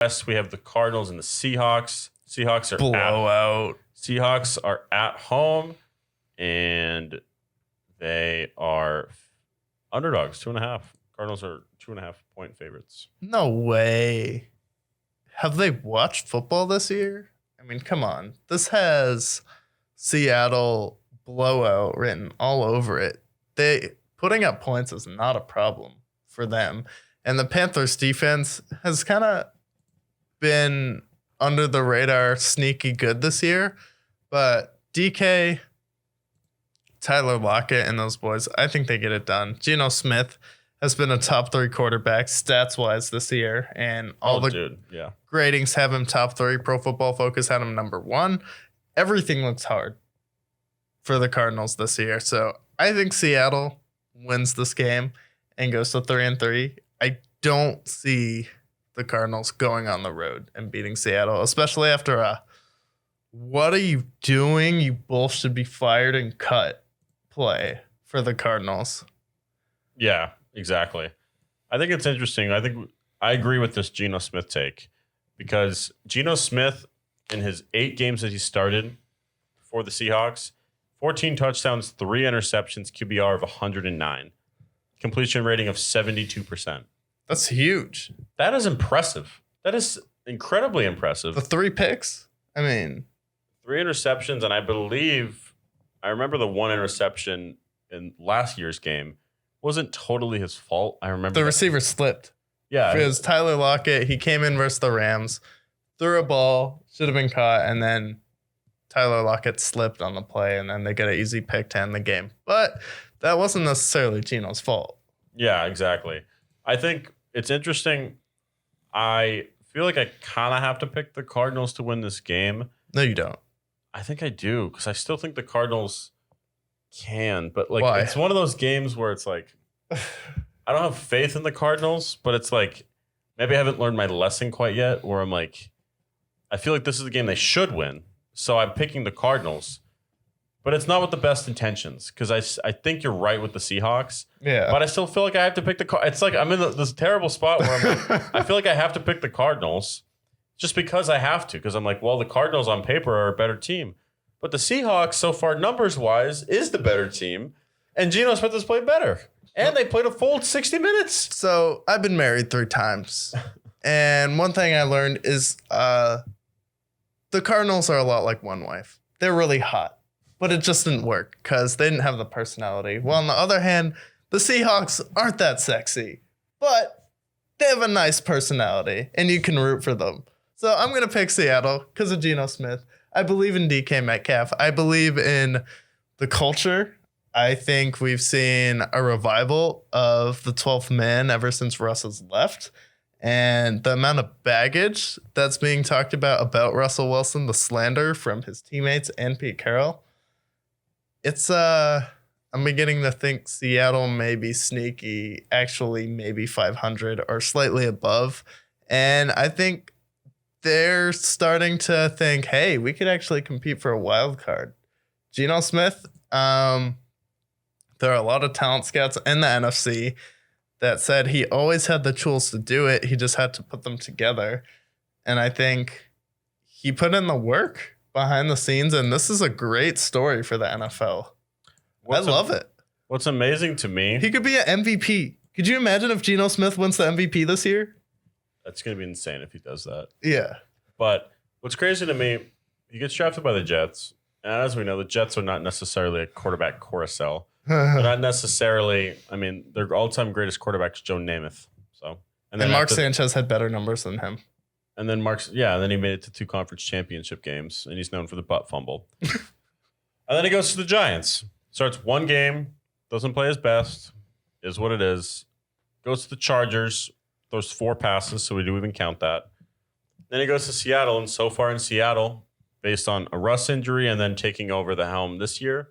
West, we have the Cardinals and the Seahawks. Seahawks are at home, and they are underdogs, 2.5. Cardinals are 2.5-point favorites. No way. Have they watched football this year? I mean, come on. This has Seattle blowout written all over it. They putting up points is not a problem for them. And the Panthers defense has kind of been under the radar, sneaky good this year. But DK, Tyler Lockett, and those boys, I think they get it done. Geno Smith has been a top 3 quarterback stats-wise this year, and all gradings have him top 3. Pro Football Focus had him number 1. Everything looks hard for the Cardinals this year. So I think Seattle wins this game and goes to 3-3. I don't see the Cardinals going on the road and beating Seattle, especially after a "what are you doing? You both should be fired and cut" play for the Cardinals. Yeah, exactly. I think it's interesting. I agree with this Geno Smith take because Geno Smith, in his 8 games that he started for the Seahawks, 14 touchdowns, 3 interceptions, QBR of 109, completion rating of 72%. That's huge. That is impressive. That is incredibly impressive. The 3 picks? I mean, 3 interceptions, and I remember the 1 interception in last year's game wasn't totally his fault. I remember the receiver slipped. Yeah. Because Tyler Lockett, he came in versus the Rams, threw a ball, should have been caught, and then Tyler Lockett slipped on the play, and then they get an easy pick to end the game. But that wasn't necessarily Geno's fault. Yeah, exactly. I think it's interesting. I feel like I kind of have to pick the Cardinals to win this game. No, you don't. I think I do because I still think the Cardinals can. But like, why? It's one of those games where it's like, I don't have faith in the Cardinals, but it's like maybe I haven't learned my lesson quite yet where I'm like, I feel like this is a game they should win. So I'm picking the Cardinals. But it's not with the best intentions because I think you're right with the Seahawks. Yeah. But I still feel like I have to pick the Cardinals. It's like I'm in this terrible spot where I'm like, I feel like I have to pick the Cardinals just because I have to. Because I'm like, well, the Cardinals on paper are a better team. But the Seahawks, so far, numbers-wise, is the better team. And Geno Smith has played better. And they played a full 60 minutes. So I've been married 3 times. And one thing I learned is the Cardinals are a lot like one wife. They're really hot. But it just didn't work because they didn't have the personality. Well, on the other hand, the Seahawks aren't that sexy, but they have a nice personality, and you can root for them. So I'm going to pick Seattle because of Geno Smith. I believe in DK Metcalf. I believe in the culture. I think we've seen a revival of the 12th man ever since Russ has left. And the amount of baggage that's being talked about Russell Wilson, the slander from his teammates and Pete Carroll, it's I'm beginning to think Seattle may be sneaky, actually maybe 500 or slightly above. And I think they're starting to think, hey, we could actually compete for a wild card. Geno Smith, there are a lot of talent scouts in the NFC that said he always had the tools to do it. He just had to put them together. And I think he put in the work behind the scenes, and this is a great story for the NFL. I love it. What's amazing to me... He could be an MVP. Could you imagine if Geno Smith wins the MVP this year? That's going to be insane if he does that. Yeah. But what's crazy to me, he gets drafted by the Jets. And as we know, the Jets are not necessarily a quarterback carousel. They're not necessarily... I mean, their all-time greatest quarterback is Joe Namath. So, and Mark Sanchez had better numbers than him. And then and then he made it to 2 conference championship games, and he's known for the butt fumble. And then he goes to the Giants. Starts 1 game, doesn't play his best, is what it is. Goes to the Chargers, throws 4 passes, so we do even count that. Then he goes to Seattle, and so far in Seattle, based on a Russ injury and then taking over the helm this year,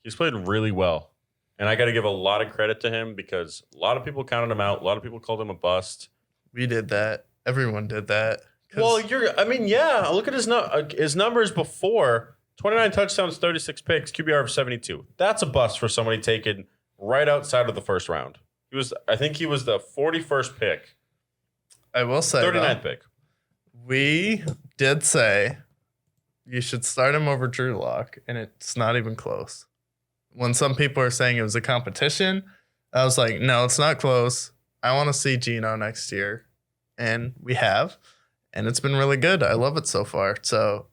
he's played really well. And I got to give a lot of credit to him because a lot of people counted him out. A lot of people called him a bust. We did that. Everyone did that. Well, look at his numbers before. 29 touchdowns, 36 picks, QBR of 72. That's a bust for somebody taken right outside of the first round. I think he was the 41st pick. I will say 39th pick. We did say you should start him over Drew Lock, and it's not even close. When some people are saying it was a competition, I was like, no, it's not close. I want to see Geno next year. And we have. And it's been really good. I love it so far. So